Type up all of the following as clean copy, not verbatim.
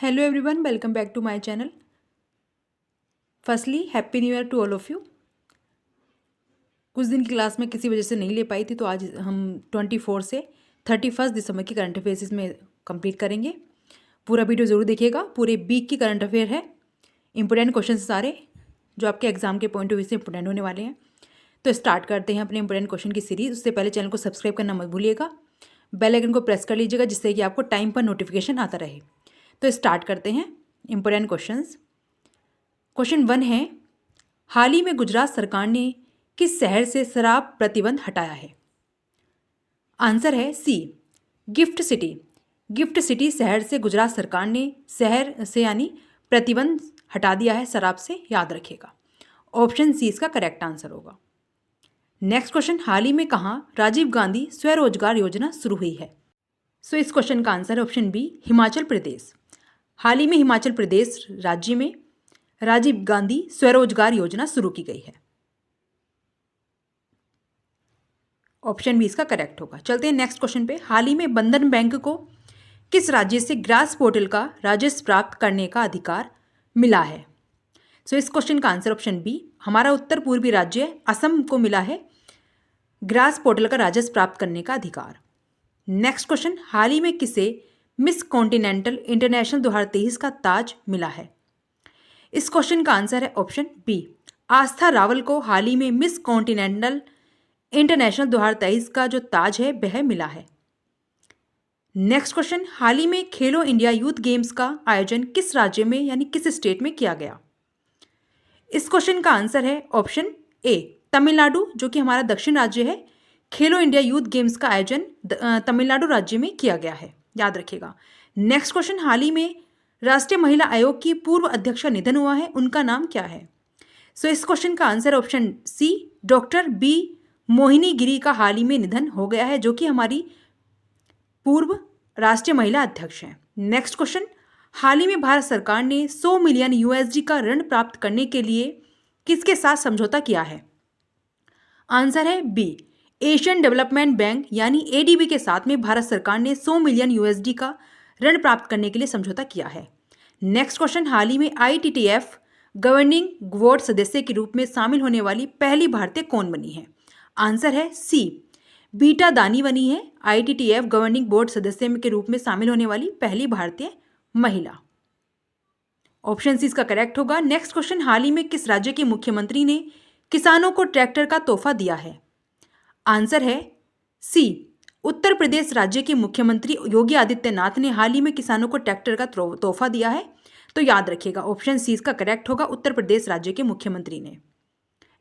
Hello everyone, welcome back to my channel. Firstly happy new year to all of you. कुछ दिन की class में किसी वजह से नहीं ले पाई थी, तो आज हम 24 से 31 दिसंबर की करंट अफेयर्स में कंप्लीट करेंगे। पूरा वीडियो ज़रूर देखिएगा। पूरे वीक की करंट अफेयर है, इंपॉर्टेंट क्वेश्चन सारे जो आपके एग्जाम के पॉइंट ऑफ व्यू से इंपॉर्टेंट होने वाले हैं। तो स्टार्ट करते हैं अपने इंपॉर्टेंट क्वेश्चन की सीरीज। उससे पहले चैनल को सब्सक्राइब करना मत भूलिएगा, बेल आइकन को प्रेस कर लीजिएगा जिससे कि आपको टाइम पर नोटिफिकेशन आता रहे। तो स्टार्ट करते हैं इंपॉर्टेंट क्वेश्चंस। क्वेश्चन 1 है, हाल ही में गुजरात सरकार ने किस शहर से शराब प्रतिबंध हटाया है? आंसर है सी, गिफ्ट सिटी। गिफ्ट सिटी शहर से गुजरात सरकार ने शहर से यानी प्रतिबंध हटा दिया है शराब से, याद रखिएगा। ऑप्शन सी इसका करेक्ट आंसर होगा। नेक्स्ट क्वेश्चन, हाल ही में कहाँ राजीव गांधी स्वरोजगार योजना शुरू हुई है? सो इस क्वेश्चन का आंसर है ऑप्शन बी, हिमाचल प्रदेश। हाल ही में हिमाचल प्रदेश राज्य में राजीव गांधी स्वरोजगार योजना शुरू की गई है। ऑप्शन बी इसका करेक्ट होगा। चलते हैं नेक्स्ट क्वेश्चन पे। हाल ही में बंधन बैंक को किस राज्य से ग्रास पोर्टल का राजस्व प्राप्त करने का अधिकार मिला है? सो इस क्वेश्चन का आंसर ऑप्शन बी, हमारा उत्तर पूर्वी राज्य असम को मिला है ग्रास पोर्टल का राजस्व प्राप्त करने का अधिकार। नेक्स्ट क्वेश्चन, हाल ही में किसे मिस कॉन्टिनेंटल इंटरनेशनल 2023 का ताज मिला है? इस क्वेश्चन का आंसर है ऑप्शन बी, आस्था रावल को हाल ही में मिस कॉन्टिनेंटल इंटरनेशनल 2023 का जो ताज है वह मिला है। नेक्स्ट क्वेश्चन, हाल ही में खेलो इंडिया यूथ गेम्स का आयोजन किस राज्य में यानी किस स्टेट में किया गया? इस क्वेश्चन का आंसर है ऑप्शन ए, तमिलनाडु, जो कि हमारा दक्षिण राज्य है। खेलो इंडिया यूथ गेम्स का आयोजन तमिलनाडु राज्य में किया गया है, याद रखिएगा। नेक्स्ट क्वेश्चन, हाल ही में राष्ट्रीय महिला आयोग की पूर्व अध्यक्ष का निधन हुआ है, उनका नाम क्या है? सो इस क्वेश्चन का answer option C, doctor B Mohini Giri का हाल ही में निधन हो गया है, जो कि हमारी पूर्व राष्ट्रीय महिला अध्यक्ष हैं। नेक्स्ट क्वेश्चन, हाल ही में भारत सरकार ने 100 मिलियन यूएसडी का ऋण प्राप्त करने के लिए किसके साथ समझौता किया है? आंसर है बी, एशियन डेवलपमेंट बैंक यानी एडीबी के साथ में भारत सरकार ने 100 मिलियन यूएसडी का ऋण प्राप्त करने के लिए समझौता किया है। नेक्स्ट क्वेश्चन, हाल ही में आईटीटीएफ गवर्निंग बोर्ड सदस्य के रूप में शामिल होने वाली पहली भारतीय कौन बनी है? आंसर है सी, बीटा दानी बनी है आईटीटीएफ गवर्निंग बोर्ड सदस्य के रूप में शामिल होने वाली पहली भारतीय महिला। ऑप्शन सी इसका करेक्ट होगा। नेक्स्ट क्वेश्चन, हाल ही में किस राज्य के मुख्यमंत्री ने किसानों को ट्रैक्टर का तोहफा दिया है? आंसर है सी, उत्तर प्रदेश राज्य के मुख्यमंत्री योगी आदित्यनाथ ने हाल ही में किसानों को ट्रैक्टर का तोहफा दिया है, तो याद रखिएगा ऑप्शन सी इसका करेक्ट होगा, उत्तर प्रदेश राज्य के मुख्यमंत्री ने।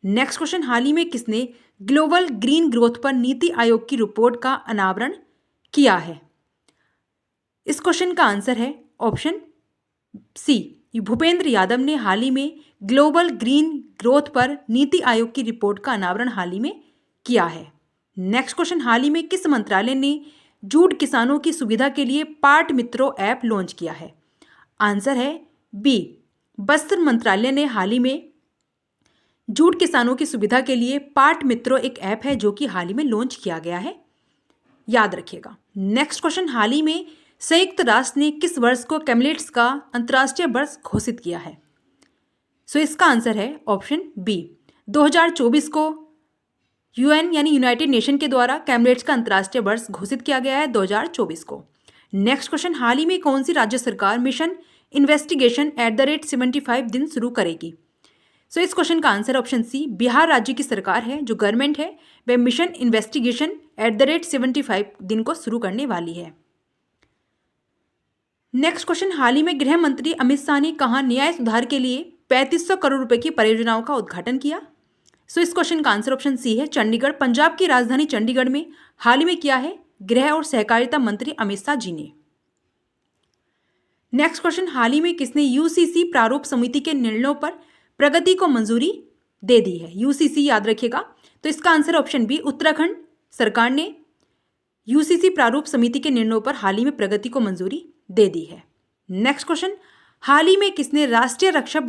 नेक्स्ट क्वेश्चन, हाल ही में किसने ग्लोबल ग्रीन ग्रोथ पर नीति आयोग की रिपोर्ट का अनावरण किया है? इस क्वेश्चन का आंसर है ऑप्शन सी, भूपेंद्र यादव ने हाल ही में ग्लोबल ग्रीन ग्रोथ पर नीति आयोग की रिपोर्ट का अनावरण हाल ही में किया है। नेक्स्ट क्वेश्चन, हाल ही में किस मंत्रालय ने जूट किसानों की सुविधा के लिए पाट मित्रों ऐप लॉन्च किया है? आंसर है बी, वस्त्र मंत्रालय ने हाल ही में जूट किसानों की सुविधा के लिए पाट मित्रों एक ऐप है जो कि हाल ही में लॉन्च किया गया है, याद रखिएगा। नेक्स्ट क्वेश्चन, हाल ही में संयुक्त राष्ट्र ने किस वर्ष को कैमलेट्स का अंतर्राष्ट्रीय वर्ष घोषित किया है? सो इसका आंसर है ऑप्शन बी, 2024 को यूएन यानी यूनाइटेड नेशन के द्वारा कैमलेट्स का अंतर्राष्ट्रीय वर्ष घोषित किया गया है 2024 को। नेक्स्ट क्वेश्चन, हाल ही में कौन सी राज्य सरकार मिशन इन्वेस्टिगेशन @75 दिन शुरू करेगी? सो इस क्वेश्चन का आंसर ऑप्शन सी, बिहार राज्य की सरकार है जो गवर्नमेंट है वह मिशन इन्वेस्टिगेशन @75 दिन को शुरू करने वाली है। नेक्स्ट क्वेश्चन, हाल ही में गृह मंत्री अमित शाह ने कहा न्याय सुधार के लिए 3500 करोड़ रुपए की परियोजनाओं का उद्घाटन किया? सो इस क्वेश्चन का आंसर ऑप्शन सी है, चंडीगढ़। पंजाब की राजधानी चंडीगढ़ में हाल ही में किया है गृह और सहकारिता मंत्री अमित शाह जी ने। नेक्स्ट क्वेश्चन, हाल ही में किसने यूसीसी प्रारूप समिति के निर्णयों पर प्रगति को मंजूरी दे दी है? यूसीसी याद रखिएगा, तो इसका आंसर ऑप्शन बी, उत्तराखंड सरकार ने यूसीसी प्रारूप समिति के निर्णयों पर हाल ही में प्रगति को मंजूरी दे दी है। नेक्स्ट क्वेश्चन, हाल ही में किसने राष्ट्रीय रक्षा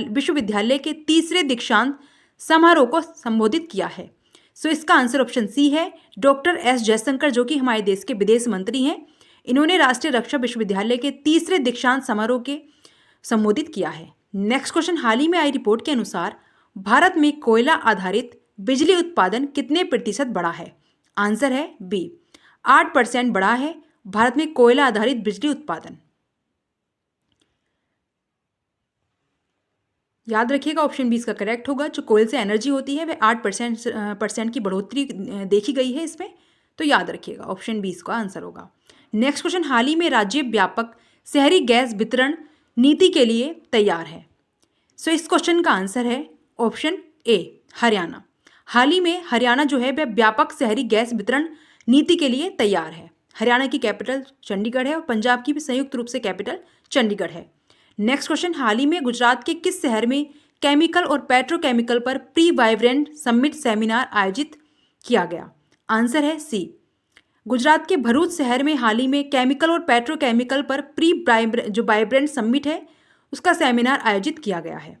विश्वविद्यालय के तीसरे दीक्षांत समारोह को संबोधित किया है? सो इसका आंसर ऑप्शन सी है, डॉक्टर एस जयशंकर, जो कि हमारे देश के विदेश मंत्री हैं। इन्होंने राष्ट्रीय रक्षा विश्वविद्यालय के तीसरे दीक्षांत समारोह के संबोधित किया है। नेक्स्ट क्वेश्चन, हाल ही में आई रिपोर्ट के अनुसार भारत में कोयला आधारित बिजली उत्पादन कितने प्रतिशत बढ़ा है? आंसर है बी, 8% बढ़ा है भारत में कोयला आधारित बिजली उत्पादन। याद रखिएगा ऑप्शन बी इसका करेक्ट होगा। जो कोयल से एनर्जी होती है वह 8% की बढ़ोतरी देखी गई है इसमें, तो याद रखिएगा ऑप्शन बी इसका आंसर होगा। नेक्स्ट क्वेश्चन, हाल ही में राज्य व्यापक शहरी गैस वितरण नीति के लिए तैयार है। सो इस क्वेश्चन का आंसर है ऑप्शन ए, हरियाणा। हाल ही में हरियाणा जो है वह व्यापक शहरी गैस वितरण नीति के लिए तैयार है। हरियाणा की कैपिटल चंडीगढ़ है और पंजाब की भी संयुक्त रूप से कैपिटल चंडीगढ़ है। नेक्स्ट क्वेश्चन, हाल ही में गुजरात के किस शहर में केमिकल और पेट्रोकेमिकल पर प्री वाइब्रेंट समिट सेमिनार आयोजित किया गया? आंसर है सी, गुजरात के भरूच शहर में हाल ही में केमिकल और पेट्रोकेमिकल पर प्री जो वाइब्रेंट समिट है उसका सेमिनार आयोजित किया गया है।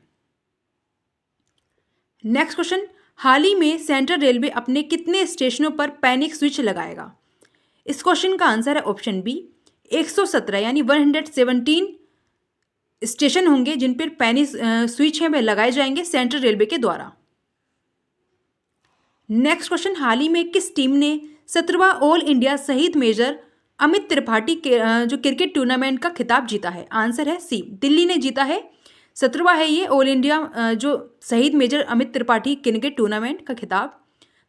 नेक्स्ट क्वेश्चन, हाल ही में सेंट्रल रेलवे अपने कितने स्टेशनों पर पैनिक स्विच लगाएगा? इस क्वेश्चन का आंसर है ऑप्शन बी, 117 यानी 117 स्टेशन होंगे जिन पर पैनिक स्विच है वह लगाए जाएंगे सेंट्रल रेलवे के द्वारा। नेक्स्ट क्वेश्चन, हाल ही में किस टीम ने 17वां ऑल इंडिया शहीद मेजर अमित त्रिपाठी के जो क्रिकेट टूर्नामेंट का खिताब जीता है? आंसर है सी, दिल्ली ने जीता है। 17वां है ये ऑल इंडिया जो शहीद major Amit Tripathi cricket tournament का खिताब,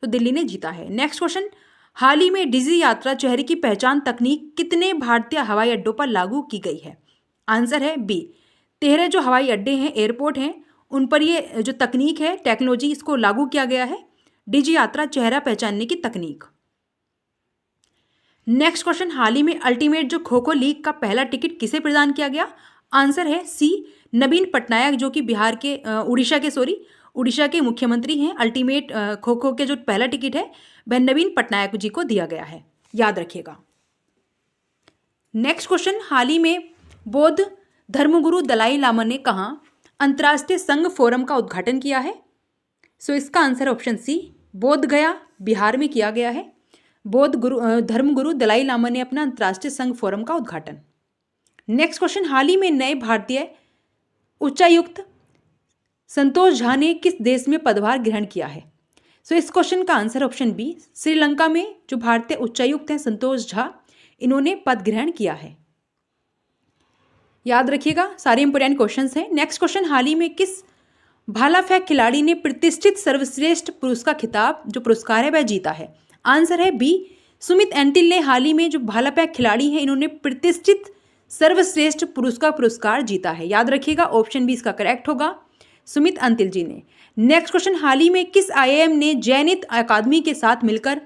तो दिल्ली ने जीता है। नेक्स्ट क्वेश्चन, हाल ही में डिजी यात्रा चेहरे की पहचान तकनीक कितने भारतीय हवाई अड्डों पर लागू की गई है? आंसर है बी, 13 जो हवाई अड्डे हैं, एयरपोर्ट हैं, उन पर ये जो तकनीक है, टेक्नोलॉजी, इसको लागू किया गया है, डिजी यात्रा चेहरा पहचानने की तकनीक। नेक्स्ट क्वेश्चन, हाल ही में अल्टीमेट जो खो खो लीग का पहला टिकट किसे प्रदान किया गया? आंसर है सी, नवीन पटनायक जो कि बिहार के उड़ीसा के मुख्यमंत्री हैं। अल्टीमेट खो खो के जो पहला टिकट है वह नवीन पटनायक जी को दिया गया है, याद रखिएगा। नेक्स्ट क्वेश्चन, हाल ही में बौद्ध धर्मगुरु दलाई लामा ने कहाँ अंतर्राष्ट्रीय संघ फोरम का उद्घाटन किया है? सो इसका आंसर ऑप्शन सी, बोध गया, बिहार में किया गया है। धर्मगुरु दलाई लामा ने अपना अंतर्राष्ट्रीय संघ फोरम का उद्घाटन। नेक्स्ट क्वेश्चन, हाल ही में नए भारतीय उच्चायुक्त संतोष झा ने किस देश में पदभार ग्रहण किया है? सो इस क्वेश्चन का आंसर ऑप्शन बी, श्रीलंका में जो भारतीय उच्चायुक्त हैं संतोष झा, इन्होंने पद ग्रहण किया है। याद रखिएगा सारे इंपोर्टेंट क्वेश्चंस हैं। नेक्स्ट क्वेश्चन, हाल ही में किस भाला फेंक खिलाड़ी ने प्रतिष्ठित सर्वश्रेष्ठ पुरुष का खिताब जो पुरस्कार है वह जीता है? आंसर है बी, सुमित एंटिल ने हाल ही में जो भाला फेंक खिलाड़ी हैं इन्होंने प्रतिष्ठित सर्वश्रेष्ठ पुरुष का पुरस्कार जीता है। याद रखिएगा ऑप्शन बी इसका करेक्ट होगा, सुमित एंटिल जी ने। नेक्स्ट क्वेश्चन, हाल ही में किस IIM ने जैनित अकादमी के साथ मिलकर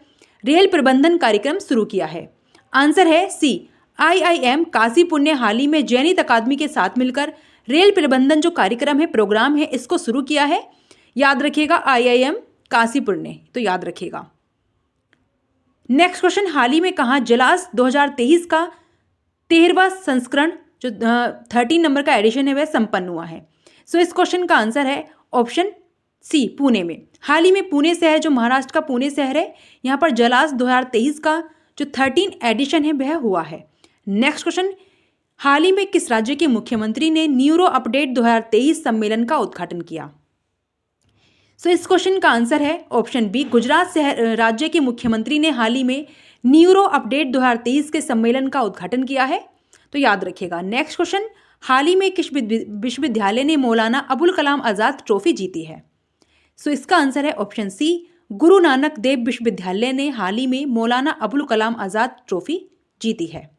रेल प्रबंधन कार्यक्रम शुरू किया है? आंसर है सी, IIM काशीपुर ने हाल ही में जैनित अकादमी के साथ मिलकर रेल प्रबंधन जो कार्यक्रम है, प्रोग्राम है, इसको शुरू किया है। याद रखिएगा IIM काशीपुर ने, तो याद रखिएगा। नेक्स्ट क्वेश्चन, हाल ही में कहाँ जलास 2023 का 13वां संस्करण जो 13 नंबर का एडिशन है वह संपन्न हुआ है? सो इस क्वेश्चन का आंसर है ऑप्शन सी, पुणे में। हाल ही में पुणे शहर जो महाराष्ट्र का पुणे शहर है, यहाँ पर जलास 2023 का जो 13 एडिशन है वह हुआ है। नेक्स्ट क्वेश्चन, हाल ही में किस राज्य के मुख्यमंत्री ने न्यूरो अपडेट 2023 सम्मेलन का उद्घाटन किया? सो इस क्वेश्चन का आंसर है ऑप्शन बी, गुजरात राज्य के मुख्यमंत्री ने हाल ही में न्यूरो अपडेट 2023 के सम्मेलन का उद्घाटन किया है, तो याद रखिएगा। नेक्स्ट क्वेश्चन, हाल ही में किस विश्वविद्यालय ने मौलाना अबुल कलाम आज़ाद ट्रॉफी जीती है? सो इसका आंसर है ऑप्शन सी, गुरु नानक देव विश्वविद्यालय ने हाल ही में मौलाना अबुल कलाम आज़ाद ट्रॉफी जीती है।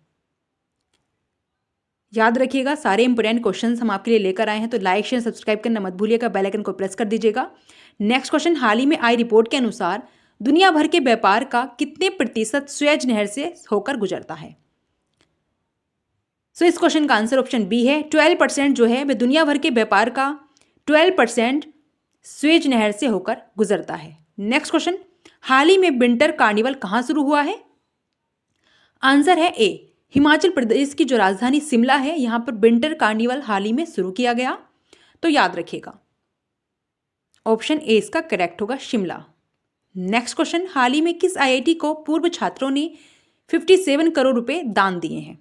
याद रखिएगा सारे इंपोर्टेंट क्वेश्चंस हम आपके लिए लेकर आए हैं, तो लाइक शेयर सब्सक्राइब करना मत भूलिएगा, बेल आइकन को प्रेस कर दीजिएगा। नेक्स्ट क्वेश्चन, हाल ही में आई रिपोर्ट के अनुसार दुनिया भर के व्यापार का कितने प्रतिशत सुएज नहर से होकर गुजरता है? सो इस क्वेश्चन का आंसर ऑप्शन बी है, 12% जो है वह दुनिया भर के व्यापार का 12% सुएज नहर से होकर गुजरता है। नेक्स्ट क्वेश्चन, हाल ही में विंटर कार्निवल कहाँ शुरू हुआ है? आंसर है ए, हिमाचल प्रदेश की जो राजधानी शिमला है यहाँ पर विंटर कार्निवल हाल ही में शुरू किया गया, तो याद रखिएगा ऑप्शन ए इसका करेक्ट होगा, शिमला। नेक्स्ट क्वेश्चन, हाल ही में किस IIT को पूर्व छात्रों ने 57 करोड़ रुपए दान दिए हैं।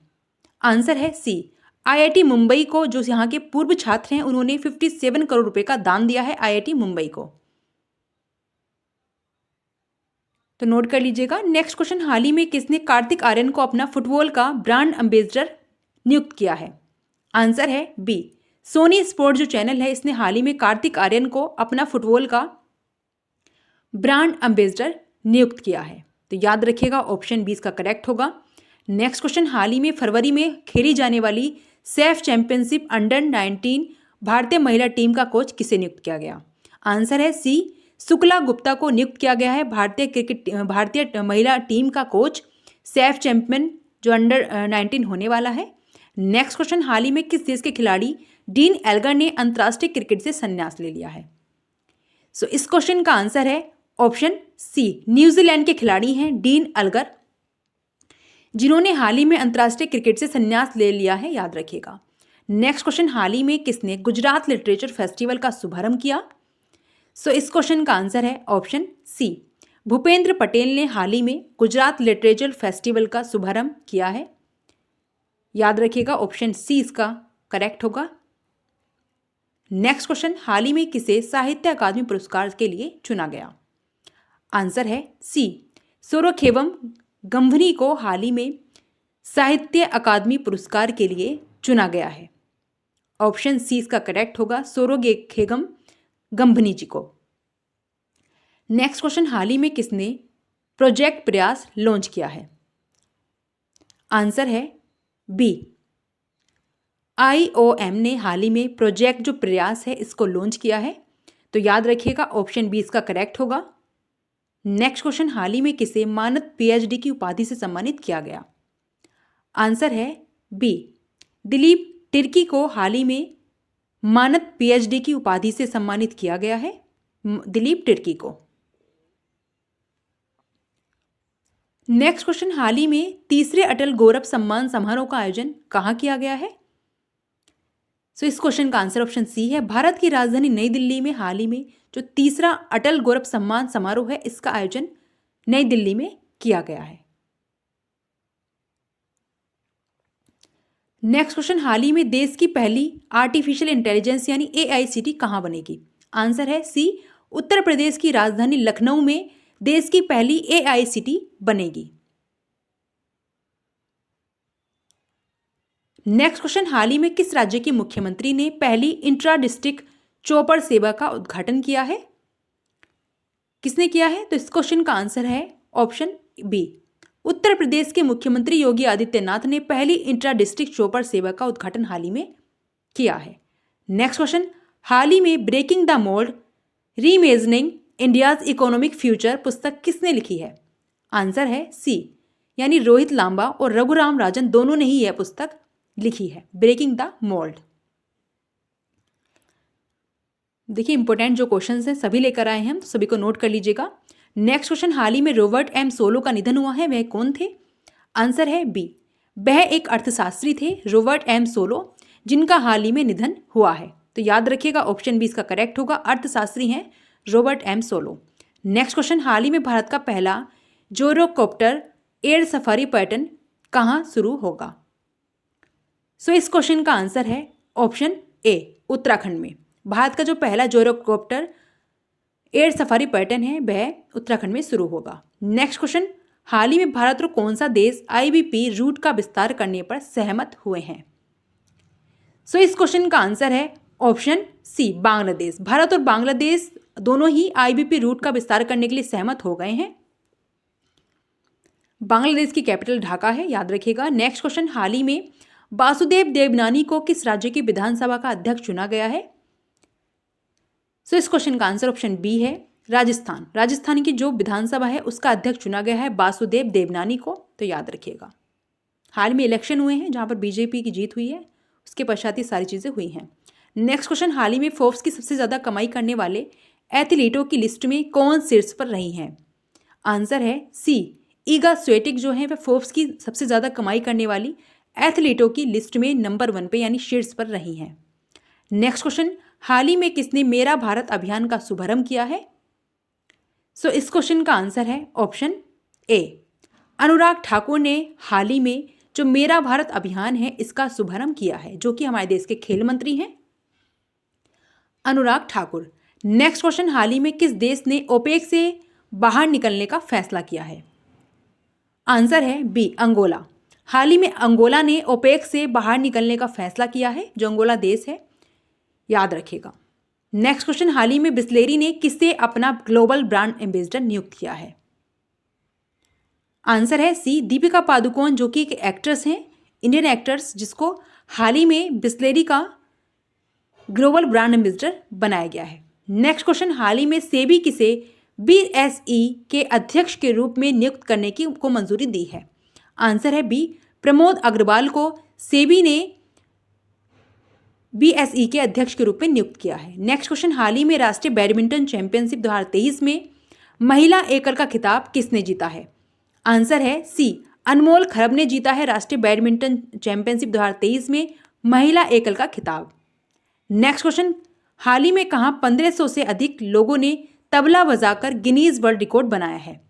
आंसर है सी, आईआईटी मुंबई को, जो यहाँ के पूर्व छात्र हैं, उन्होंने 57 करोड़ रुपए का दान दिया है आईआईटी मुंबई को। तो नोट कर लीजिएगा। नेक्स्ट क्वेश्चन, हाल ही में किसने कार्तिक आर्यन को अपना फुटबॉल का ब्रांड एम्बेसडर नियुक्त किया है? आंसर है बी, सोनी स्पोर्ट जो चैनल है, इसने हाल ही में कार्तिक आर्यन को अपना फुटबॉल का ब्रांड एम्बेसडर नियुक्त किया है। तो याद रखिएगा ऑप्शन बी इसका करेक्ट होगा। नेक्स्ट क्वेश्चन, हाल ही में फरवरी में खेली जाने वाली सैफ चैंपियनशिप अंडर-19 भारतीय महिला टीम का कोच किसे नियुक्त किया गया? आंसर है सी, शुक्ला गुप्ता को नियुक्त किया गया है भारतीय महिला टीम का कोच सैफ चैंपियन जो अंडर-19 होने वाला है। नेक्स्ट क्वेश्चन, हाल ही में किस देश के खिलाड़ी डीन एल्गर ने अंतर्राष्ट्रीय क्रिकेट से संन्यास ले लिया है? सो इस क्वेश्चन का आंसर है ऑप्शन सी, न्यूजीलैंड के खिलाड़ी हैं डीन एल्गर, जिन्होंने हाल ही में अंतर्राष्ट्रीय क्रिकेट से संन्यास ले लिया है, याद रखिएगा। नेक्स्ट क्वेश्चन, हाल ही में किसने गुजरात लिटरेचर फेस्टिवल का शुभारंभ किया? सो इस क्वेश्चन का आंसर है ऑप्शन सी, भूपेंद्र पटेल ने हाल ही में गुजरात लिटरेचर फेस्टिवल का शुभारंभ किया है, याद रखिएगा ऑप्शन सी इसका करेक्ट होगा। नेक्स्ट क्वेश्चन, हाल ही में किसे साहित्य अकादमी पुरस्कार के लिए चुना गया? आंसर है सी, सोरोखेवम गंभनी को हाल ही में साहित्य अकादमी पुरस्कार के लिए चुना गया है। ऑप्शन सी इसका करेक्ट होगा, सोरोखेगम गंभनी जी को। नेक्स्ट क्वेश्चन, हाल ही में किसने प्रोजेक्ट प्रयास लॉन्च किया है? आंसर है बी, IOM ने हाल ही में प्रोजेक्ट जो प्रयास है इसको लॉन्च किया है। तो याद रखिएगा ऑप्शन बी इसका करेक्ट होगा। नेक्स्ट क्वेश्चन, हाल ही में किसे मानद PhD की उपाधि से सम्मानित किया गया? आंसर है बी, दिलीप तिर्की को हाल ही में मानद PhD की उपाधि से सम्मानित किया गया है, दिलीप तिर्की को। नेक्स्ट क्वेश्चन, हाल ही में तीसरे अटल गौरव सम्मान समारोह का आयोजन कहाँ किया गया है? सो इस क्वेश्चन का आंसर ऑप्शन सी है, भारत की राजधानी नई दिल्ली में हाल ही में जो तीसरा अटल गौरव सम्मान समारोह है, इसका आयोजन नई दिल्ली में किया गया है। नेक्स्ट क्वेश्चन, हाल ही में देश की पहली आर्टिफिशियल इंटेलिजेंस यानी AI सिटी कहाँ बनेगी? आंसर है सी, उत्तर प्रदेश की राजधानी लखनऊ में देश की पहली AI सिटी बनेगी। नेक्स्ट क्वेश्चन, हाल ही में किस राज्य के मुख्यमंत्री ने पहली इंट्रा डिस्ट्रिक्ट चॉपर सेवा का उद्घाटन किया है? किसने किया है? तो इस क्वेश्चन का आंसर है ऑप्शन बी, उत्तर प्रदेश के मुख्यमंत्री योगी आदित्यनाथ ने पहली इंट्रा डिस्ट्रिक्ट चॉपर सेवा का उद्घाटन हाल ही में किया है। नेक्स्ट क्वेश्चन, हाल ही में breaking the mould reimagining India's economic future पुस्तक किसने लिखी है? आंसर है सी, यानी रोहित लांबा और रघुराम राजन दोनों ने ही यह पुस्तक लिखी है, ब्रेकिंग द मोल्ड। देखिए इंपॉर्टेंट जो क्वेश्चंस हैं सभी लेकर आए हैं हम, तो सभी को नोट कर लीजिएगा। नेक्स्ट क्वेश्चन, हाल ही में रॉबर्ट M सोलो का निधन हुआ है, वह कौन थे? आंसर है बी, वह एक अर्थशास्त्री थे रॉबर्ट M सोलो, जिनका हाल ही में निधन हुआ है। तो याद रखिएगा ऑप्शन बी इसका करेक्ट होगा, अर्थशास्त्री हैं Robert M Solow. Next question, हाल ही में भारत का पहला जोरोकॉप्टर एयर सफारी पैटर्न कहाँ शुरू होगा? सो इस क्वेश्चन का आंसर है ऑप्शन ए, उत्तराखंड में। भारत का जो पहला जोरोकॉप्टर एयर सफारी पैटर्न है वह उत्तराखंड में शुरू होगा। नेक्स्ट क्वेश्चन, हाल ही में भारत और कौन सा देश IBP रूट का विस्तार करने पर सहमत हुए हैं? सो इस क्वेश्चन का आंसर है ऑप्शन सी, बांग्लादेश। भारत और बांग्लादेश दोनों ही IBP रूट का विस्तार करने के लिए सहमत हो गए हैं। बांग्लादेश की कैपिटल ढाका है, याद रखिएगा। नेक्स्ट क्वेश्चन, हाल ही में वासुदेव देवनानी को किस राज्य की विधानसभा का अध्यक्ष चुना गया है? सो इस क्वेश्चन का आंसर ऑप्शन बी है, राजस्थान। राजस्थान की जो विधानसभा है उसका अध्यक्ष चुना गया है वासुदेव देवनानी को, तो याद रखिएगा। हाल में इलेक्शन हुए हैं जहां पर BJP की जीत हुई है, उसके पश्चात ही सारी चीज़ें हुई हैं। नेक्स्ट क्वेश्चन, हाल ही में फोर्ब्स की सबसे ज़्यादा कमाई करने वाले एथलीटों की लिस्ट में कौन शीर्ष पर रही हैं? आंसर है सी, ईगा स्वेटिक जो है वह फोर्ब्स की सबसे ज़्यादा कमाई करने वाली एथलीटों की लिस्ट में नंबर 1 पे यानी शीर्ष पर रही हैं। नेक्स्ट क्वेश्चन, हाल ही में किसने मेरा भारत अभियान का शुभारंभ किया है? सो इस क्वेश्चन का आंसर है ऑप्शन ए, अनुराग ठाकुर ने हाल ही में जो मेरा भारत अभियान है इसका शुभारंभ किया है, जो कि हमारे देश के खेल मंत्री हैं अनुराग ठाकुर। नेक्स्ट क्वेश्चन, हाल ही में किस देश ने ओपेक से बाहर निकलने का फैसला किया है? आंसर है बी, अंगोला। हाल ही में अंगोला ने ओपेक से बाहर निकलने का फैसला किया है, जो अंगोला देश है, याद रखिएगा। नेक्स्ट क्वेश्चन, हाल ही में बिस्लेरी ने किसे अपना ग्लोबल ब्रांड एम्बेसडर नियुक्त किया है? आंसर है सी, दीपिका पादुकोण, जो कि एक एक्ट्रेस हैं, इंडियन एक्ट्रेस, जिसको हाल ही में बिस्लेरी का ग्लोबल ब्रांड एम्बेसडर बनाया गया है। नेक्स्ट क्वेश्चन, हाल ही में सेबी किसे बीएसई के अध्यक्ष के रूप में नियुक्त करने की को मंजूरी दी है? आंसर है बी, प्रमोद अग्रवाल को सेबी ने बीएसई के अध्यक्ष के रूप में नियुक्त किया है। नेक्स्ट क्वेश्चन, हाल ही में राष्ट्रीय बैडमिंटन चैंपियनशिप 2023 में महिला एकल का खिताब किसने जीता है? आंसर है सी, अनमोल खरब ने जीता है राष्ट्रीय बैडमिंटन चैंपियनशिप 2023 में महिला एकल का खिताब। नेक्स्ट क्वेश्चन, हाल ही में कहां 1500 से अधिक लोगों ने तबला बजाकर गिनीज वर्ल्ड रिकॉर्ड बनाया है?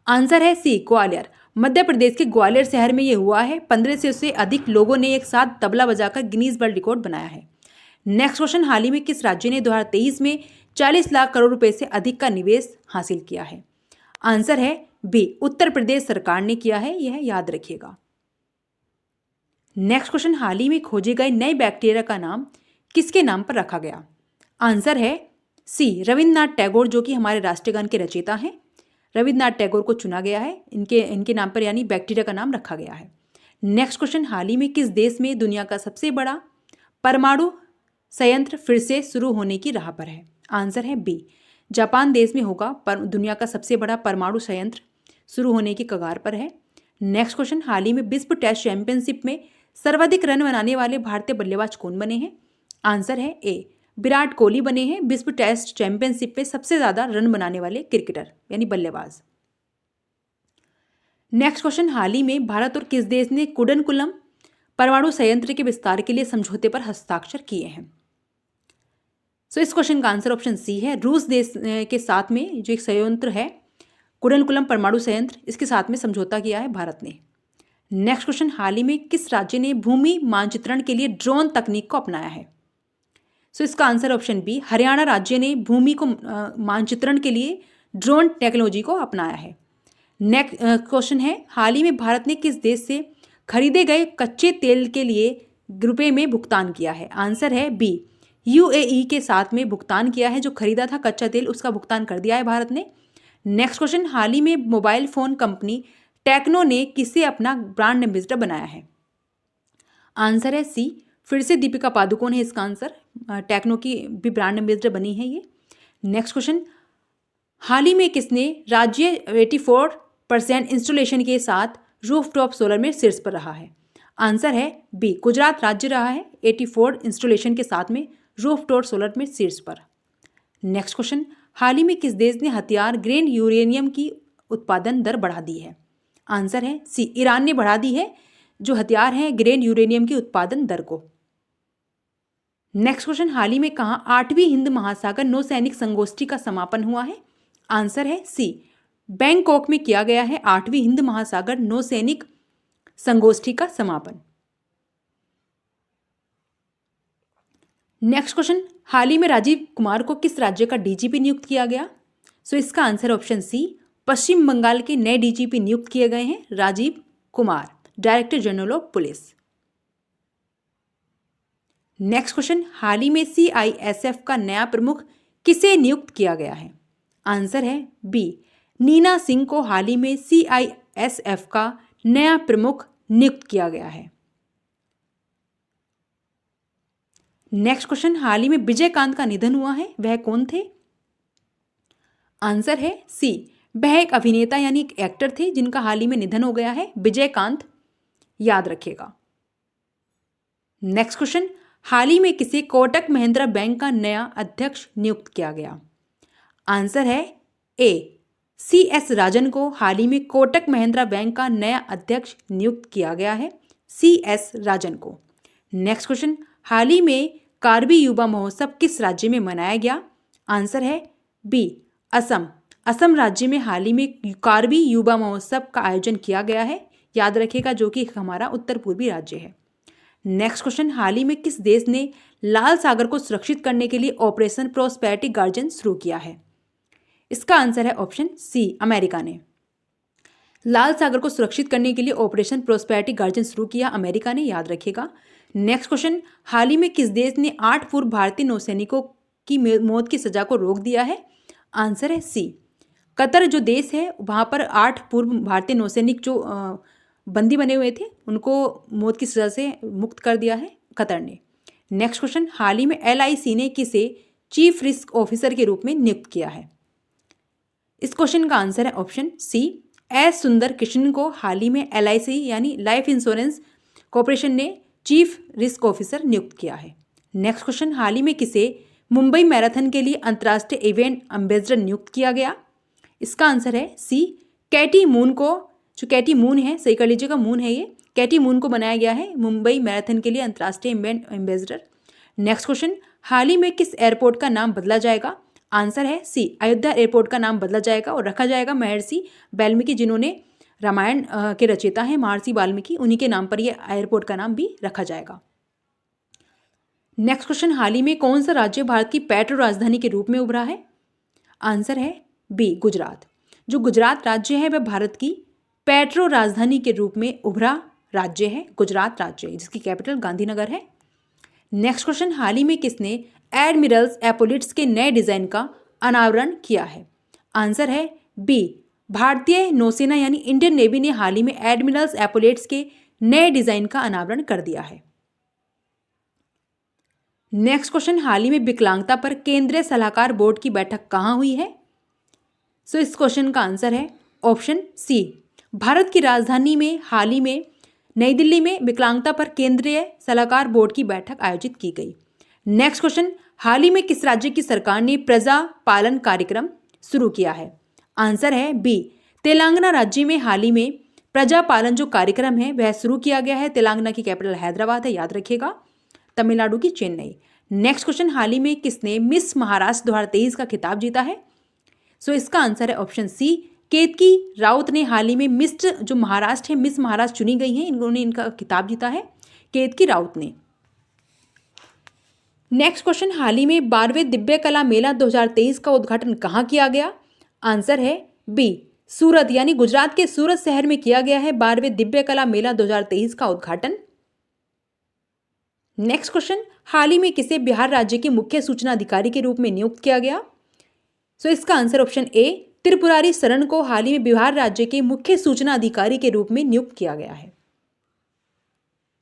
आंसर है सी, ग्वालियर। मध्य प्रदेश के ग्वालियर शहर में यह हुआ है। 1500 से अधिक लोगों ने एक साथ तबला बजाकर गिनीज वर्ल्ड रिकॉर्ड बनाया है। नेक्स्ट क्वेश्चन, हाल ही में किस राज्य ने 2023 में 40 लाख करोड़ रुपए से अधिक का निवेश हासिल किया है? आंसर है बी, उत्तर प्रदेश सरकार ने किया है, यह याद रखिएगा। नेक्स्ट क्वेश्चन, हाल ही में खोजे गए नए बैक्टीरिया का नाम किसके नाम पर रखा गया? आंसर है सी, रविन्द्रनाथ टैगोर, जो कि हमारे राष्ट्रगान के रचयिता हैं। रविन्द्रनाथ टैगोर को चुना गया है, इनके नाम पर यानी बैक्टीरिया का नाम रखा गया है। नेक्स्ट क्वेश्चन, हाल ही में किस देश में दुनिया का सबसे बड़ा परमाणु संयंत्र फिर से शुरू होने की राह पर है? आंसर है बी, जापान देश में होगा दुनिया का सबसे बड़ा परमाणु संयंत्र शुरू होने की कगार पर है। नेक्स्ट क्वेश्चन, हाल ही में विश्व टेस्ट चैंपियनशिप में सर्वाधिक रन बनाने वाले भारतीय बल्लेबाज कौन बने हैं? आंसर है ए, विराट कोहली बने हैं विश्व टेस्ट चैंपियनशिप में सबसे ज्यादा रन बनाने वाले क्रिकेटर यानी बल्लेबाज। नेक्स्ट क्वेश्चन, हाल ही में भारत और किस देश ने कुडनकुलम परमाणु संयंत्र के विस्तार के लिए समझौते पर हस्ताक्षर किए हैं? सो इस क्वेश्चन का आंसर ऑप्शन सी है, रूस देश के साथ में जो एक संयंत्र है कुडनकुलम परमाणु संयंत्र, इसके साथ में समझौता किया है भारत ने। नेक्स्ट क्वेश्चन, हाल ही में किस राज्य ने भूमि मानचित्रण के लिए ड्रोन तकनीक को अपनाया है? सो इसका आंसर ऑप्शन बी, हरियाणा राज्य ने भूमि को मानचित्रण के लिए ड्रोन टेक्नोलॉजी को अपनाया है। नेक्स्ट क्वेश्चन है, हाल ही में भारत ने किस देश से खरीदे गए कच्चे तेल के लिए रुपए में भुगतान किया है? आंसर है बी, यूएई के साथ में भुगतान किया है। जो खरीदा था कच्चा तेल उसका भुगतान कर दिया है भारत ने। नेक्स्ट क्वेश्चन, हाल ही में मोबाइल फोन कंपनी टेक्नो ने किसे अपना ब्रांड एम्बेसडर बनाया है? आंसर है सी, फिर से दीपिका पादुकोण है इसका आंसर। टेक्नो की भी ब्रांड एम्बेसडर बनी है ये। नेक्स्ट क्वेश्चन, हाल ही में किसने राज्य 84% इंस्टॉलेशन के साथ रूफटॉप सोलर में शीर्ष पर रहा है? आंसर है बी, गुजरात राज्य रहा है 84 इंस्टॉलेशन के साथ में रूफटॉप सोलर में शीर्ष पर। नेक्स्ट क्वेश्चन, हाल ही में किस देश ने हथियार ग्रेन यूरेनियम की उत्पादन दर बढ़ा दी है? आंसर है सी, ईरान ने बढ़ा दी है जो हथियार है ग्रेन यूरेनियम की उत्पादन दर को। नेक्स्ट क्वेश्चन, हाल ही में कहाँ 8वीं हिंद महासागर नौसैनिक संगोष्ठी का समापन हुआ है? आंसर है सी, बैंकॉक में किया गया है 8वीं हिंद महासागर नौसैनिक संगोष्ठी का समापन। नेक्स्ट क्वेश्चन, हाल ही में राजीव कुमार को किस राज्य का डीजीपी नियुक्त किया गया? सो इसका answer option C, Paschim Bangal के नए डीजीपी नियुक्त किए गए हैं Rajiv Kumar, director general of police. Next question, हाल ही में सीआईएसएफ का नया प्रमुख किसे नियुक्त किया गया है? आंसर है बी, नीना सिंह को हाल ही में सीआईएसएफ का नया प्रमुख नियुक्त किया गया है। नेक्स्ट क्वेश्चन, हाल ही में विजयकांत का निधन हुआ है, वह कौन थे? आंसर है सी, वह एक अभिनेता यानी एक एक्टर थे जिनका हाल ही में निधन हो गया है, विजयकांत, याद रखिएगा। नेक्स्ट क्वेश्चन, हाल ही में किसे कोटक महिंद्रा बैंक का नया अध्यक्ष नियुक्त किया गया? आंसर है ए, CS राजन को हाल ही में कोटक महिंद्रा बैंक का नया अध्यक्ष नियुक्त किया गया है, CS राजन को। नेक्स्ट क्वेश्चन, हाल ही में कार्बी युवा महोत्सव किस राज्य में मनाया गया? आंसर है बी, असम। असम राज्य में हाल ही में कार्बी युवा महोत्सव का आयोजन किया गया है, याद रखिएगा, जो कि हमारा उत्तर पूर्वी राज्य है। नेक्स्ट क्वेश्चन, हाल ही में किस देश ने लाल सागर को सुरक्षित करने के लिए ऑपरेशन प्रोस्पेरिटी गार्जियन शुरू किया है? इसका आंसर है ऑप्शन सी, अमेरिका ने। लाल सागर को सुरक्षित करने के लिए ऑपरेशन प्रोस्पेरिटी गार्जियन शुरू किया अमेरिका ने, याद रखिएगा। नेक्स्ट क्वेश्चन, हाल ही में किस देश ने 8 पूर्व भारतीय नौसैनिकों की मौत की सजा को रोक दिया है? आंसर है सी, कतर जो देश है वहाँ पर 8 पूर्व भारतीय नौसैनिक जो बंदी बने हुए थे उनको मौत की सजा से मुक्त कर दिया है कतर ने। नेक्स्ट क्वेश्चन, हाल ही में LIC ने किसे चीफ रिस्क ऑफिसर के रूप में नियुक्त किया है? इस क्वेश्चन का आंसर है ऑप्शन सी, एस सुंदर कृष्णन को हाल ही में LIC यानी लाइफ इंश्योरेंस कॉरपोरेशन ने चीफ रिस्क ऑफिसर नियुक्त किया है। नेक्स्ट क्वेश्चन, हाल ही में किसे मुंबई मैराथन के लिए अंतर्राष्ट्रीय इवेंट एम्बेसडर नियुक्त किया गया? इसका आंसर है सी, कैटी मून को, जो कैटी मून है, सही कर लीजिएगा, मून है ये, कैटी मून को बनाया गया है मुंबई मैराथन के लिए अंतर्राष्ट्रीय इवेंट एम्बेसडर। नेक्स्ट क्वेश्चन, हाल ही में किस एयरपोर्ट का नाम बदला जाएगा? आंसर है सी, अयोध्या एयरपोर्ट का नाम बदला जाएगा और रखा जाएगा महर्षि वाल्मीकि, जिन्होंने रामायण के रचयिता हैं महर्षि वाल्मीकि, उन्हीं के नाम पर यह एयरपोर्ट का नाम भी रखा जाएगा। नेक्स्ट क्वेश्चन, हाल ही में कौन सा राज्य भारत की पेट्रो राजधानी के रूप में उभरा है? आंसर है बी, गुजरात। जो गुजरात राज्य है वह भारत की पेट्रो राजधानी के रूप में उभरा राज्य है, गुजरात राज्य, जिसकी कैपिटल गांधीनगर है। नेक्स्ट क्वेश्चन, हाल ही में किसने एडमिरल्स एपोलिट्स के नए डिजाइन का अनावरण किया है? आंसर है बी, भारतीय नौसेना यानी इंडियन नेवी ने हाल ही में एडमिरल्स एपोलिट्स के नए डिजाइन का अनावरण कर दिया है। नेक्स्ट क्वेश्चन, हाल ही में विकलांगता पर केंद्रीय सलाहकार बोर्ड की बैठक कहाँ हुई है? सो इस क्वेश्चन का आंसर है ऑप्शन सी, भारत की राजधानी में हाल ही में नई दिल्ली में विकलांगता पर केंद्रीय सलाहकार बोर्ड की बैठक आयोजित की गई। नेक्स्ट क्वेश्चन, हाल ही में किस राज्य की सरकार ने प्रजा पालन कार्यक्रम शुरू किया है? आंसर है बी, तेलंगाना राज्य में हाल ही में प्रजा पालन जो कार्यक्रम है वह शुरू किया गया है। तेलंगाना की कैपिटल हैदराबाद है, याद रखिएगा, तमिलनाडु की चेन्नई। नेक्स्ट क्वेश्चन, हाल ही में किसने मिस महाराष्ट्र 2023 का खिताब जीता है? सो इसका आंसर है ऑप्शन सी, केतकी राउत ने हाल ही में मिस जो महाराष्ट्र है, मिस महाराष्ट्र चुनी गई हैं, इन्होंने इनका खिताब जीता है, केतकी राउत ने। नेक्स्ट क्वेश्चन, हाल ही में 12वें दिव्य कला मेला 2023 का उद्घाटन कहाँ किया गया? आंसर है बी, सूरत यानी गुजरात के सूरत शहर में किया गया है 12वें दिव्य कला मेला 2023 का उद्घाटन। नेक्स्ट क्वेश्चन, हाल ही में किसे बिहार राज्य के मुख्य सूचना अधिकारी के रूप में नियुक्त किया गया? सो इसका answer option A, Tripurari Sharan को हाल ही में बिहार राज्य के मुख्य सूचना अधिकारी के रूप में नियुक्त किया गया है।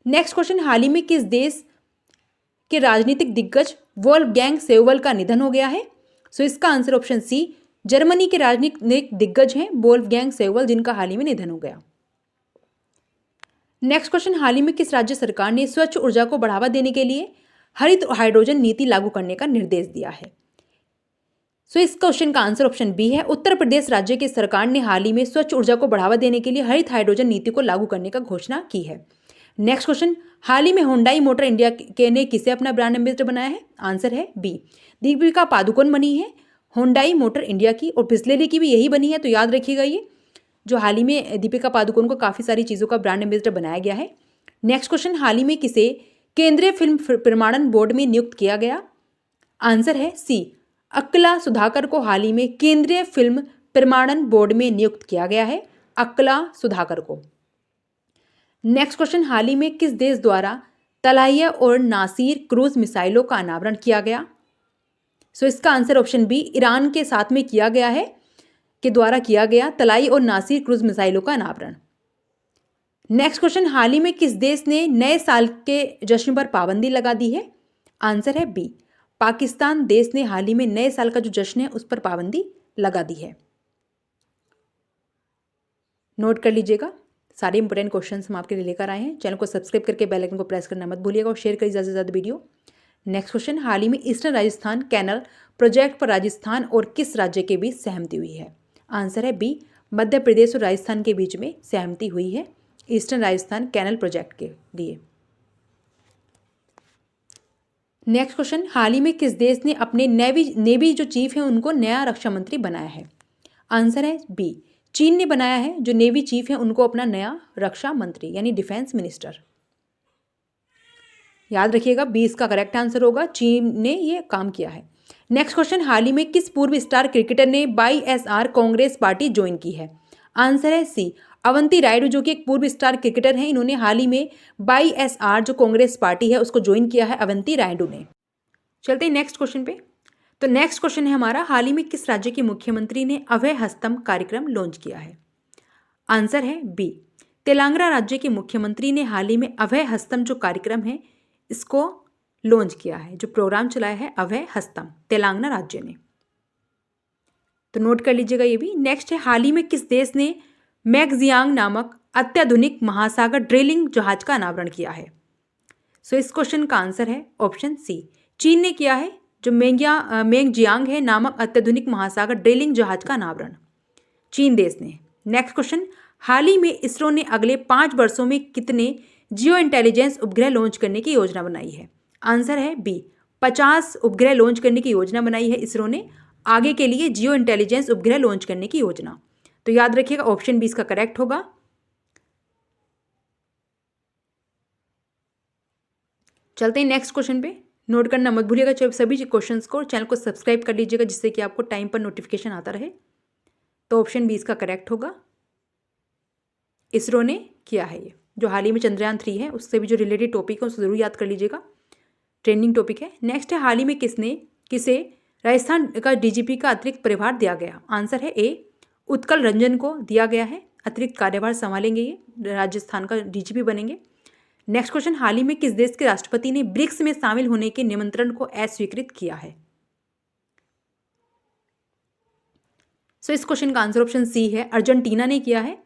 नेक्स्ट क्वेश्चन, हाल ही में किस देश के राजनीतिक दिग्गज वोल्फगैंग सेउवल का निधन हो गया है? सो इसका आंसर ऑप्शन सी, जर्मनी के राजनीतिक दिग्गज हैं वोल्फगैंग सेउवल, जिनका हाल ही में निधन हो गया। नेक्स्ट क्वेश्चन, हाल ही में किस राज्य सरकार ने स्वच्छ ऊर्जा को बढ़ावा देने के लिए हरित हाइड्रोजन नीति लागू करने का निर्देश दिया है? सो इस क्वेश्चन का आंसर ऑप्शन बी है, उत्तर प्रदेश राज्य की सरकार ने हाल ही में स्वच्छ ऊर्जा को बढ़ावा देने के लिए हरित हाइड्रोजन नीति को लागू करने का घोषणा की है। नेक्स्ट क्वेश्चन, हाल ही में हुंडई मोटर इंडिया के ने किसे अपना ब्रांड एम्बेसडर बनाया है? आंसर है बी, दीपिका पादुकोण बनी है हुंडई मोटर इंडिया की, और बिस्लेरी की भी यही बनी है, तो याद रखिएगा ये जो हाल ही में दीपिका पादुकोण को काफ़ी सारी चीज़ों का ब्रांड एम्बेसडर बनाया गया है। नेक्स्ट क्वेश्चन, हाल ही में किसे केंद्रीय फिल्म प्रमाणन बोर्ड में नियुक्त किया गया? आंसर है सी, अक्कला सुधाकर को हाल ही में केंद्रीय फिल्म प्रमाणन बोर्ड में नियुक्त किया गया है, अक्कला सुधाकर को। नेक्स्ट क्वेश्चन, हाल ही में किस देश द्वारा तलाहिया और नासिर क्रूज मिसाइलों का अनावरण किया गया? सो इसका आंसर ऑप्शन बी, ईरान के साथ में किया गया है, के द्वारा किया गया तलाई और नासिर क्रूज मिसाइलों का अनावरण। नेक्स्ट क्वेश्चन, हाल ही में किस देश ने नए साल के जश्न पर पाबंदी लगा दी है? आंसर है बी, पाकिस्तान देश ने हाल ही में नए साल का जो जश्न है उस पर पाबंदी लगा दी है। नोट कर लीजिएगा, सारे इंपॉर्टेंट क्वेश्चंस हम आपके लिए लेकर आए हैं। चैनल को सब्सक्राइब करके बेल आइकन को प्रेस करना मत भूलिएगा और शेयर करिए ज़्यादा से ज़्यादा वीडियो। नेक्स्ट क्वेश्चन, हाल ही में ईस्टर्न राजस्थान कैनल प्रोजेक्ट पर राजस्थान और किस राज्य के बीच सहमति हुई है? आंसर है बी, मध्य प्रदेश और राजस्थान के बीच में सहमति हुई है ईस्टर्न राजस्थान कैनल प्रोजेक्ट के लिए। नेक्स्ट क्वेश्चन, हाल ही में किस देश ने अपने नेवी जो चीफ हैं उनको नया रक्षा मंत्री बनाया है? आंसर है बी, चीन ने बनाया है जो नेवी चीफ है उनको अपना नया रक्षा मंत्री यानी डिफेंस मिनिस्टर। याद रखिएगा 20 का करेक्ट आंसर होगा, चीन ने ये काम किया है। नेक्स्ट क्वेश्चन, हाल ही में किस पूर्व स्टार क्रिकेटर ने वाईएसआर कांग्रेस पार्टी ज्वाइन की है? आंसर है सी, अवंती रायडू जो कि एक पूर्व स्टार क्रिकेटर हैं, इन्होंने हाल ही में वाईएसआर जो कांग्रेस पार्टी है उसको ज्वाइन किया है अवंती रायडू ने। चलते हैं नेक्स्ट क्वेश्चन पे। तो नेक्स्ट क्वेश्चन है हमारा, हाल ही में किस राज्य के मुख्यमंत्री ने अभय हस्तम कार्यक्रम लॉन्च किया है? आंसर है बी, तेलंगाना राज्य के मुख्यमंत्री ने हाल ही में अभय हस्तम जो कार्यक्रम है इसको लॉन्च किया है, जो प्रोग्राम चलाया है अभय हस्तम तेलंगाना राज्य ने। तो नोट कर लीजिएगा ये भी। नेक्स्ट है, हाल ही में किस देश ने मैगजियांग नामक अत्याधुनिक महासागर ड्रिलिंग जहाज का अनावरण किया है? सो इस क्वेश्चन का आंसर है ऑप्शन सी, चीन ने किया है जो मैगजियांग है नामक अत्याधुनिक महासागर ड्रिलिंग जहाज का अनावरण चीन देश ने। नेक्स्ट क्वेश्चन, हाल ही में इसरो ने अगले 5 वर्षों में कितने जियो इंटेलिजेंस उपग्रह लॉन्च करने की योजना बनाई है? आंसर है बी, 50 उपग्रह लॉन्च करने की योजना बनाई है इसरो ने आगे के लिए जियो इंटेलिजेंस उपग्रह लॉन्च करने की योजना। तो याद रखिएगा ऑप्शन बी इसका करेक्ट होगा। चलते हैं नेक्स्ट क्वेश्चन पे। नोट करना मत भूलिएगा सभी क्वेश्चंस को, चैनल को सब्सक्राइब कर लीजिएगा जिससे कि आपको टाइम पर नोटिफिकेशन आता रहे। तो ऑप्शन बी इसका करेक्ट होगा, इसरो ने किया है ये। जो हाल ही में चंद्रयान 3 है उससे भी जो रिलेटेड टॉपिक है उसको जरूर याद कर लीजिएगा, ट्रेंडिंग टॉपिक है। नेक्स्ट है, हाल ही में किसे राजस्थान का डीजीपी का अतिरिक्त प्रभार दिया गया? आंसर है ए, उत्कल रंजन को दिया गया है, अतिरिक्त कार्यभार संभालेंगे, ये राजस्थान का डीजीपी बनेंगे। नेक्स्ट क्वेश्चन, हाल ही में किस देश के राष्ट्रपति ने ब्रिक्स में शामिल होने के निमंत्रण को अस्वीकृत किया है? सो इस क्वेश्चन का आंसर ऑप्शन सी है, अर्जेंटीना ने किया है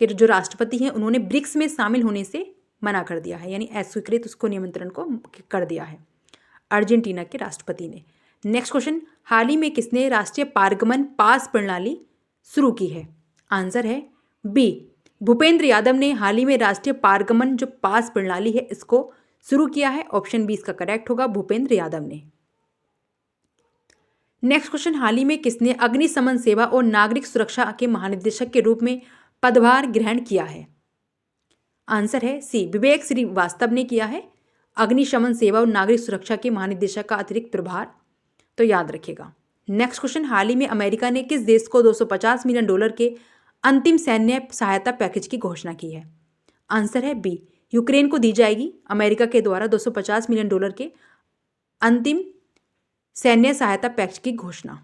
कि जो राष्ट्रपति हैं उन्होंने ब्रिक्स में शामिल होने से मना कर दिया है, यानी अस्वीकृत उसको निमंत्रण को कर दिया है अर्जेंटीना के राष्ट्रपति ने। नेक्स्ट क्वेश्चन, हाल ही में किसने राष्ट्रीय पारगमन पास प्रणाली शुरू की है? आंसर है बी, भूपेंद्र यादव ने हाल ही में राष्ट्रीय पारगमन जो पास प्रणाली है इसको शुरू किया है। ऑप्शन बी इसका करेक्ट होगा, भूपेंद्र यादव ने। नेक्स्ट क्वेश्चन, हाल ही में किसने अग्निशमन सेवा और नागरिक सुरक्षा के महानिदेशक के रूप में पदभार ग्रहण किया है? आंसर है सी, विवेक श्रीवास्तव ने किया है अग्निशमन सेवा और नागरिक सुरक्षा के महानिदेशक का अतिरिक्त प्रभार। तो याद रखिएगा। नेक्स्ट क्वेश्चन, हाल ही में अमेरिका ने किस देश को $250 मिलियन के अंतिम सैन्य सहायता पैकेज की घोषणा की है? आंसर है बी, यूक्रेन को दी जाएगी अमेरिका के द्वारा $250 मिलियन के अंतिम सैन्य सहायता पैकेज की घोषणा।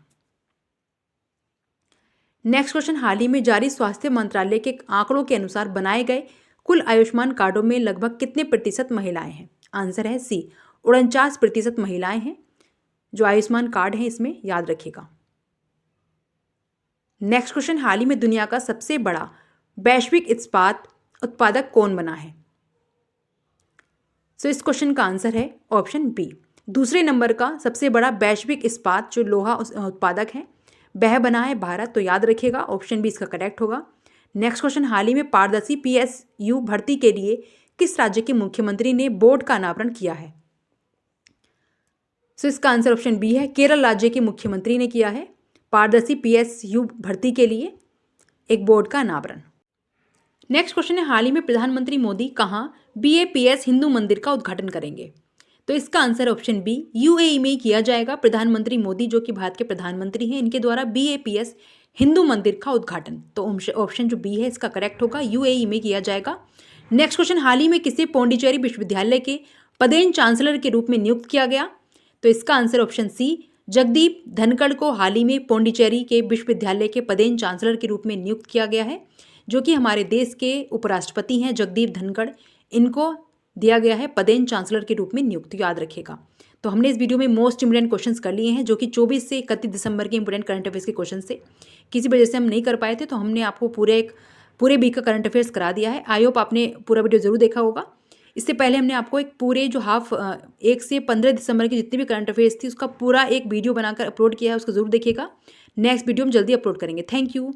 नेक्स्ट क्वेश्चन, हाल ही में जारी स्वास्थ्य मंत्रालय के आंकड़ों के अनुसार बनाए गए कुल आयुष्मान कार्डों में लगभग कितने प्रतिशत महिलाएं हैं? आंसर है सी, 49% महिलाएं हैं जो आयुष्मान कार्ड हैं इसमें, याद रखिएगा। नेक्स्ट क्वेश्चन, हाल ही में दुनिया का सबसे बड़ा वैश्विक इस्पात उत्पादक कौन बना है? सो इस क्वेश्चन का आंसर है ऑप्शन बी, दूसरे नंबर का सबसे बड़ा वैश्विक इस्पात जो लोहा उत्पादक है वह बना है भारत। तो याद रखिएगा ऑप्शन बी इसका करेक्ट होगा। नेक्स्ट क्वेश्चन, हाल ही में पारदर्शी PSU भर्ती के लिए किस राज्य के मुख्यमंत्री ने बोर्ड का अनावरण किया है? सो इसका आंसर ऑप्शन बी है, केरल राज्य के मुख्यमंत्री ने किया है पारदर्शी PSU भर्ती के लिए एक बोर्ड का अनावरण। नेक्स्ट क्वेश्चन है, हाल ही में प्रधानमंत्री मोदी कहाँ BAPS हिंदू मंदिर का उद्घाटन करेंगे? तो इसका आंसर ऑप्शन बी, UAE में किया जाएगा। प्रधानमंत्री मोदी जो कि भारत के प्रधानमंत्री हैं इनके द्वारा BAPS हिंदू मंदिर का उद्घाटन। तो ऑप्शन जो बी है इसका करेक्ट होगा, UAE में किया जाएगा। नेक्स्ट क्वेश्चन, हाल ही में किसे पौंडीचेरी विश्वविद्यालय के पदेन चांसलर के रूप में नियुक्त किया गया? तो इसका answer option C, Jagdeep Dhankhar को हाल ही में पौंडीचेरी के विश्वविद्यालय के पदेन चांसलर के रूप में नियुक्त किया गया है, जो कि हमारे देश के उपराष्ट्रपति हैं जगदीप धनखड़, इनको दिया गया है पदेन चांसलर के रूप में नियुक्त, याद रखिएगा। तो हमने इस वीडियो में मोस्ट इंपोर्टेंट क्वेश्चंस कर लिए हैं जो कि 24 से 31 दिसंबर के इंपोर्टेंट करंट अफेयर्स के क्वेश्चन से किसी वजह से हम नहीं कर पाए थे, तो हमने आपको पूरे वीक का करंट अफेयर्स करा दिया है। आई होप आपने पूरा वीडियो जरूर देखा होगा। इससे पहले हमने आपको एक पूरे जो 1 से 15 दिसंबर की जितनी भी करंट अफेयर्स थी उसका पूरा एक वीडियो बनाकर अपलोड किया है, उसको जरूर देखिएगा। नेक्स्ट वीडियो हम जल्दी अपलोड करेंगे। Thank you.